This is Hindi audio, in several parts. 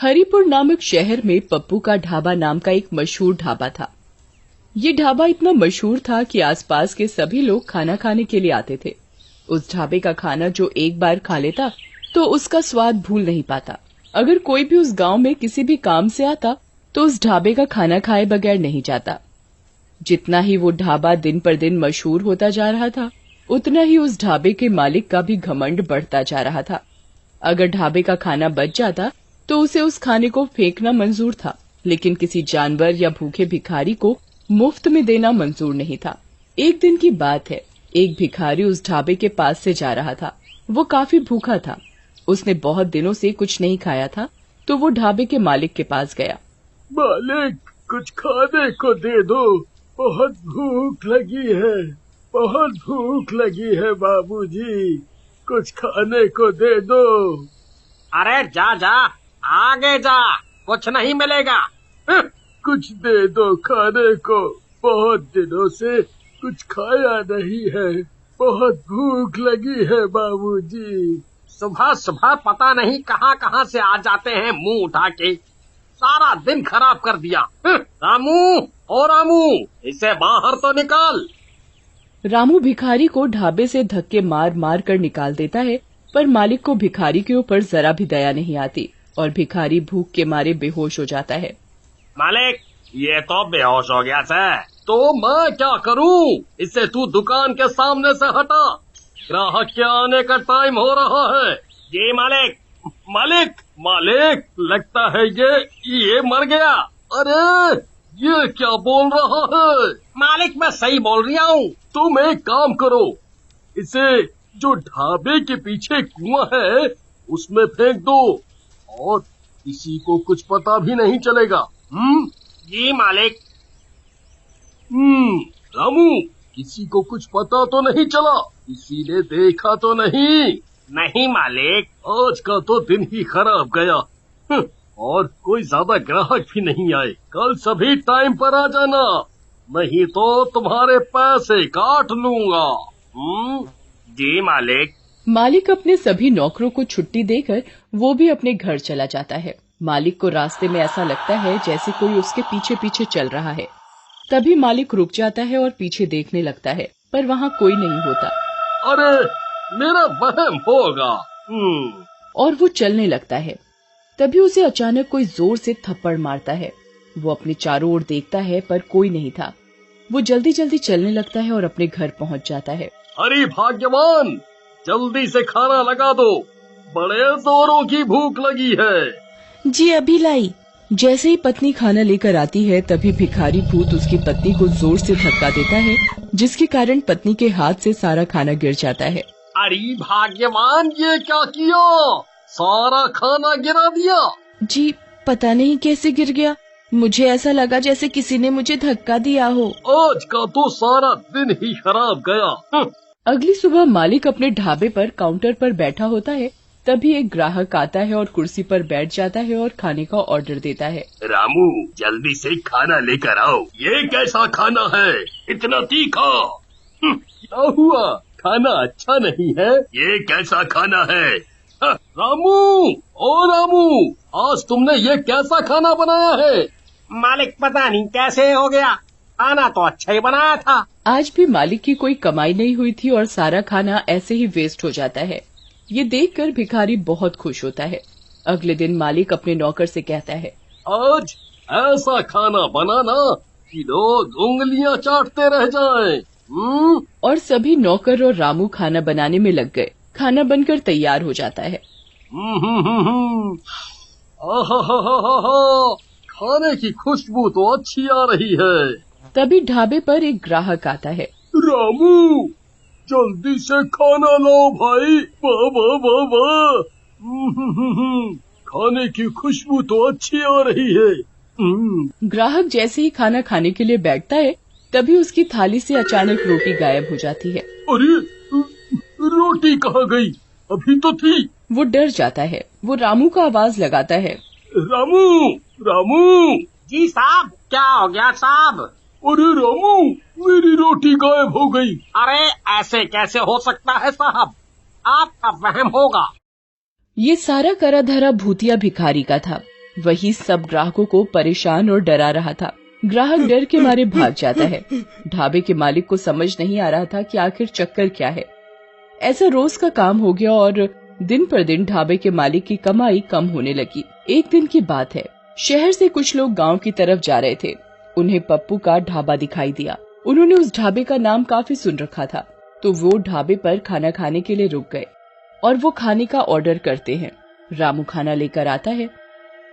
हरिपुर नामक शहर में पप्पू का ढाबा नाम का एक मशहूर ढाबा था। ये ढाबा इतना मशहूर था कि आसपास के सभी लोग खाना खाने के लिए आते थे। उस ढाबे का खाना जो एक बार खा लेता तो उसका स्वाद भूल नहीं पाता। अगर कोई भी उस गांव में किसी भी काम से आता तो उस ढाबे का खाना खाए बगैर नहीं जाता। जितना ही वो ढाबा दिन पर दिन मशहूर होता जा रहा था, उतना ही उस ढाबे के मालिक का भी घमंड बढ़ता जा रहा था। अगर ढाबे का खाना बच जाता तो उसे उस खाने को फेंकना मंजूर था, लेकिन किसी जानवर या भूखे भिखारी को मुफ्त में देना मंजूर नहीं था। एक दिन की बात है, एक भिखारी उस ढाबे के पास से जा रहा था। वो काफी भूखा था। उसने बहुत दिनों से कुछ नहीं खाया था, तो वो ढाबे के मालिक के पास गया। मालिक, कुछ खाने को दे दो, बहुत भूख लगी है, बहुत भूख लगी है बाबूजी, कुछ खाने को दे दो। अरे जा जा, आगे जा, कुछ नहीं मिलेगा। कुछ दे दो खाने को, बहुत दिनों से कुछ खाया नहीं है, बहुत भूख लगी है बाबूजी। सुबह सुबह पता नहीं कहाँ कहाँ से आ जाते हैं मुंह उठा के, सारा दिन खराब कर दिया। रामू, ओ रामू, इसे बाहर तो निकाल। रामू भिखारी को ढाबे से धक्के मार मार कर निकाल देता है, पर मालिक को भिखारी के ऊपर जरा भी दया नहीं आती और भिखारी भूख के मारे बेहोश हो जाता है। मालिक, ये तो बेहोश हो गया है, तो मैं क्या करूं? इसे तू दुकान के सामने से हटा, ग्राहक के आने का टाइम हो रहा है। जी मालिक। मालिक, मालिक, लगता है ये मर गया। अरे ये क्या बोल रहा है? मालिक, मैं सही बोल रहा हूँ। तुम एक काम करो, इसे जो ढाबे के पीछे कुआं है उसमें फेंक दो और किसी को कुछ पता भी नहीं चलेगा। जी मालिक। रामू, किसी को कुछ पता तो नहीं चला? किसी ने देखा तो नहीं? नहीं मालिक। आज का तो दिन ही खराब गया। और कोई ज्यादा ग्राहक भी नहीं आए। कल सभी टाइम पर आ जाना, नहीं तो तुम्हारे पैसे काट लूंगा। जी मालिक। मालिक अपने सभी नौकरों को छुट्टी देकर वो भी अपने घर चला जाता है। मालिक को रास्ते में ऐसा लगता है जैसे कोई उसके पीछे पीछे चल रहा है। तभी मालिक रुक जाता है और पीछे देखने लगता है, पर वहाँ कोई नहीं होता। अरे मेरा वहम होगा। और वो चलने लगता है। तभी उसे अचानक कोई जोर से थप्पड़ मारता है। वो अपने चारों ओर देखता है, पर कोई नहीं था। वो जल्दी जल्दी चलने लगता है और अपने घर पहुँच जाता है। अरे भाग्यवान, जल्दी से खाना लगा दो, बड़े जोरों की भूख लगी है। जी अभी लाई। जैसे ही पत्नी खाना लेकर आती है, तभी भिखारी भूत उसकी पत्नी को जोर से धक्का देता है, जिसके कारण पत्नी के हाथ से सारा खाना गिर जाता है। अरे भाग्यवान, ये क्या किया? सारा खाना गिरा दिया। जी पता नहीं कैसे गिर गया, मुझे ऐसा लगा जैसे किसी ने मुझे धक्का दिया हो। आज का तो सारा दिन ही खराब गया। अगली सुबह मालिक अपने ढाबे पर काउंटर पर बैठा होता है। तभी एक ग्राहक आता है और कुर्सी पर बैठ जाता है और खाने का ऑर्डर देता है। रामू, जल्दी से खाना लेकर आओ। ये कैसा खाना है, इतना तीखा? क्या हुआ, खाना अच्छा नहीं है? ये कैसा खाना है? रामू, ओ रामू, आज तुमने ये कैसा खाना बनाया है? मालिक, पता नहीं कैसे हो गया, खाना तो अच्छा ही बनाया था। आज भी मालिक की कोई कमाई नहीं हुई थी और सारा खाना ऐसे ही वेस्ट हो जाता है। ये देखकर भिखारी बहुत खुश होता है। अगले दिन मालिक अपने नौकर से कहता है, आज ऐसा खाना बनाना कि लोग उंगलियां चाटते रह जाएं। और सभी नौकर और रामू खाना बनाने में लग गए। खाना बनकर तैयार हो जाता है। खाने की खुशबू तो अच्छी आ रही है। तभी ढाबे पर एक ग्राहक आता है। रामू, जल्दी से खाना लाओ भाई, वाह वाह वाह वाह। खाने की खुशबू तो अच्छी आ रही है। ग्राहक जैसे ही खाना खाने के लिए बैठता है, तभी उसकी थाली से अचानक रोटी गायब हो जाती है। अरे रोटी कहाँ गई? अभी तो थी। वो डर जाता है। वो रामू का आवाज लगाता है। रामू, रामू। जी साहब, क्या हो गया साहब? अरे रामू, मेरी रोटी गायब हो गई। अरे ऐसे कैसे हो सकता है साहब, आपका वहम होगा। ये सारा करा धरा भूतिया भिखारी का था। वही सब ग्राहकों को परेशान और डरा रहा था। ग्राहक डर के मारे भाग जाता है। ढाबे के मालिक को समझ नहीं आ रहा था कि आखिर चक्कर क्या है। ऐसा रोज का काम हो गया और दिन पर दिन ढाबे के मालिक की कमाई कम होने लगी। एक दिन की बात है, शहर से कुछ लोग गांव की तरफ जा रहे थे। उन्हें पप्पू का ढाबा दिखाई दिया। उन्होंने उस ढाबे का नाम काफी सुन रखा था, तो वो ढाबे पर खाना खाने के लिए रुक गए और वो खाने का ऑर्डर करते हैं। रामू खाना लेकर आता है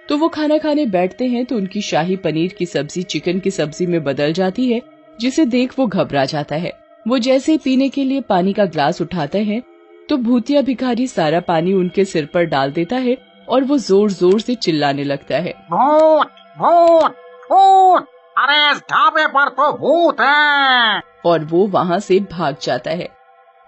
तो वो खाना खाने बैठते हैं तो उनकी शाही पनीर की सब्जी चिकन की सब्जी में बदल जाती है, जिसे देख वो घबरा जाता है। वो जैसे ही पीने के लिए पानी का ग्लास उठाते हैं तो भूतिया भिखारी सारा पानी उनके सिर पर डाल देता है और वो जोर जोर से चिल्लाने लगता है, भूत भूत भूत, अरे इस ढाबे पर तो भूत है। और वो वहाँ से भाग जाता है।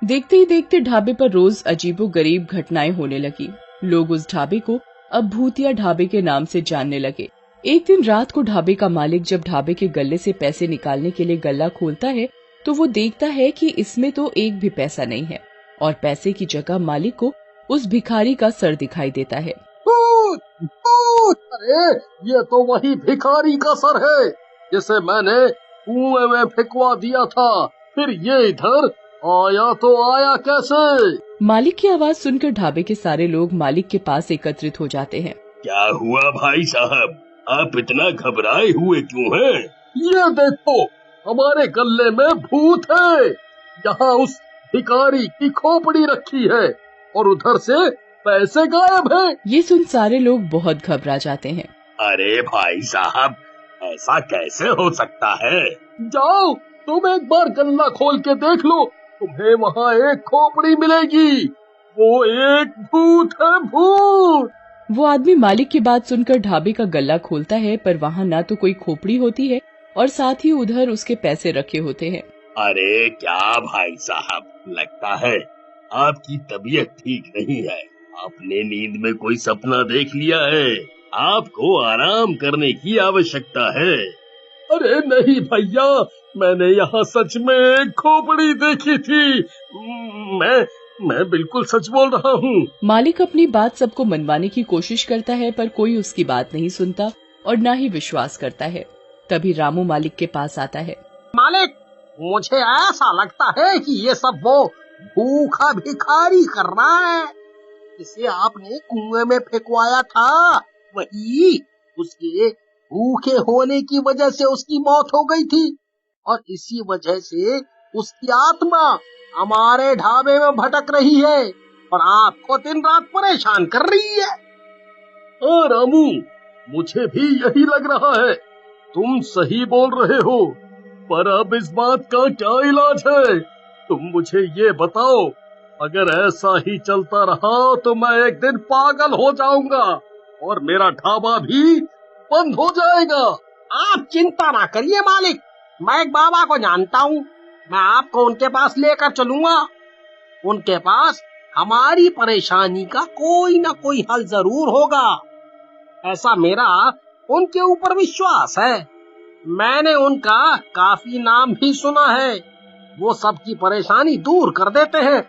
देखते ही देखते ढाबे पर रोज अजीबोगरीब घटनाएं होने लगी। लोग उस ढाबे को अब भूतिया ढाबे के नाम से जानने लगे। एक दिन रात को ढाबे का मालिक जब ढाबे के गल्ले से पैसे निकालने के लिए गल्ला खोलता है तो वो देखता है कि इसमें तो एक भी पैसा नहीं है और पैसे की जगह मालिक को उस भिखारी का सर दिखाई देता है। भूत भूत, अरे ये तो वही भिखारी का सर है जिसे मैंने कुएं में फेंकवा दिया था। फिर ये इधर आया तो आया कैसे? मालिक की आवाज सुनकर ढाबे के सारे लोग मालिक के पास एकत्रित हो जाते हैं। क्या हुआ भाई साहब, आप इतना घबराए हुए क्यों हैं? ये देखो, हमारे गल्ले में भूत है। यहाँ उस भिखारी की खोपड़ी रखी है और उधर से पैसे गायब हैं। ये सुन सारे लोग बहुत घबरा जाते हैं। अरे भाई साहब, ऐसा कैसे हो सकता है? जाओ, तुम एक बार गल्ला खोल के देख लो, तुम्हें वहाँ एक खोपड़ी मिलेगी। वो एक भूत है, भूत। वो आदमी मालिक की बात सुनकर ढाबे का गल्ला खोलता है, पर वहाँ ना तो कोई खोपड़ी होती है और साथ ही उधर उसके पैसे रखे होते हैं। अरे क्या भाई साहब, लगता है आपकी तबीयत ठीक नहीं है। आपने नींद में कोई सपना देख लिया है। आपको आराम करने की आवश्यकता है। अरे नहीं भैया, मैंने यहाँ सच में एक खोपड़ी देखी थी। मैं बिल्कुल सच बोल रहा हूँ। मालिक अपनी बात सबको मनवाने की कोशिश करता है, पर कोई उसकी बात नहीं सुनता और न ही विश्वास करता है। तभी रामू मालिक के पास आता है। मालिक, मुझे ऐसा लगता है कि ये सब वो भूखा भिखारी कर रहा है जिसे आपने कुएं में फेंकवाया था। वही उसके भूखे होने की वजह से उसकी मौत हो गई थी और इसी वजह से उसकी आत्मा हमारे ढाबे में भटक रही है और आपको दिन रात परेशान कर रही है। हाँ रामू, मुझे भी यही लग रहा है। तुम सही बोल रहे हो, पर अब इस बात का क्या इलाज है? तुम मुझे ये बताओ। अगर ऐसा ही चलता रहा तो मैं एक दिन पागल हो जाऊंगा और मेरा ढाबा भी बंद हो जाएगा। आप चिंता ना करिए मालिक, मैं एक बाबा को जानता हूँ। मैं आपको उनके पास लेकर चलूंगा। उनके पास हमारी परेशानी का कोई ना कोई हल जरूर होगा। ऐसा मेरा उनके ऊपर विश्वास है। मैंने उनका काफी नाम भी सुना है। वो सबकी परेशानी दूर कर देते हैं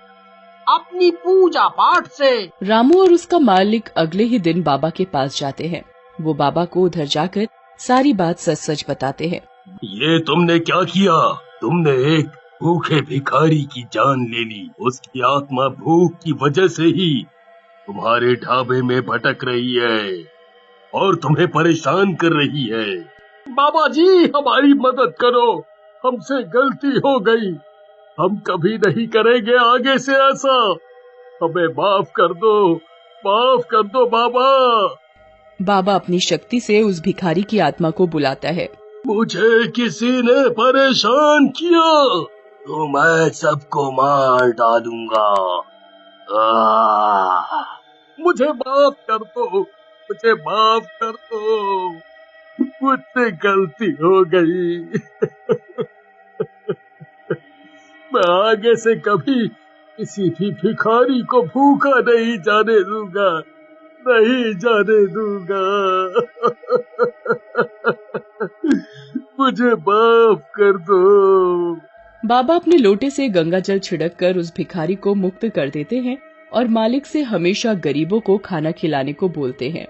अपनी पूजा पाठ से। रामू और उसका मालिक अगले ही दिन बाबा के पास जाते हैं। वो बाबा को उधर जाकर सारी बात सच सच बताते हैं। ये तुमने क्या किया? तुमने एक भूखे भिखारी की जान ले ली। उसकी आत्मा भूख की वजह से ही तुम्हारे ढाबे में भटक रही है और तुम्हें परेशान कर रही है। बाबा जी, हमारी मदद करो, हमसे गलती हो गई। हम कभी नहीं करेंगे आगे से ऐसा। हमें माफ कर दो बाबा। बाबा अपनी शक्ति से उस भिखारी की आत्मा को बुलाता है। मुझे किसी ने परेशान किया तो मैं सबको मार डालूंगा। मुझे माफ कर दो, मुझे माफ कर दो, मुझसे गलती हो गई। मैं आगे से कभी किसी भी भिखारी को भूखा नहीं जाने दूंगा, नहीं जाने दूंगा। मुझे माफ कर दो। बाबा अपने लोटे से गंगा जल छिड़क कर उस भिखारी को मुक्त कर देते हैं और मालिक से हमेशा गरीबों को खाना खिलाने को बोलते हैं।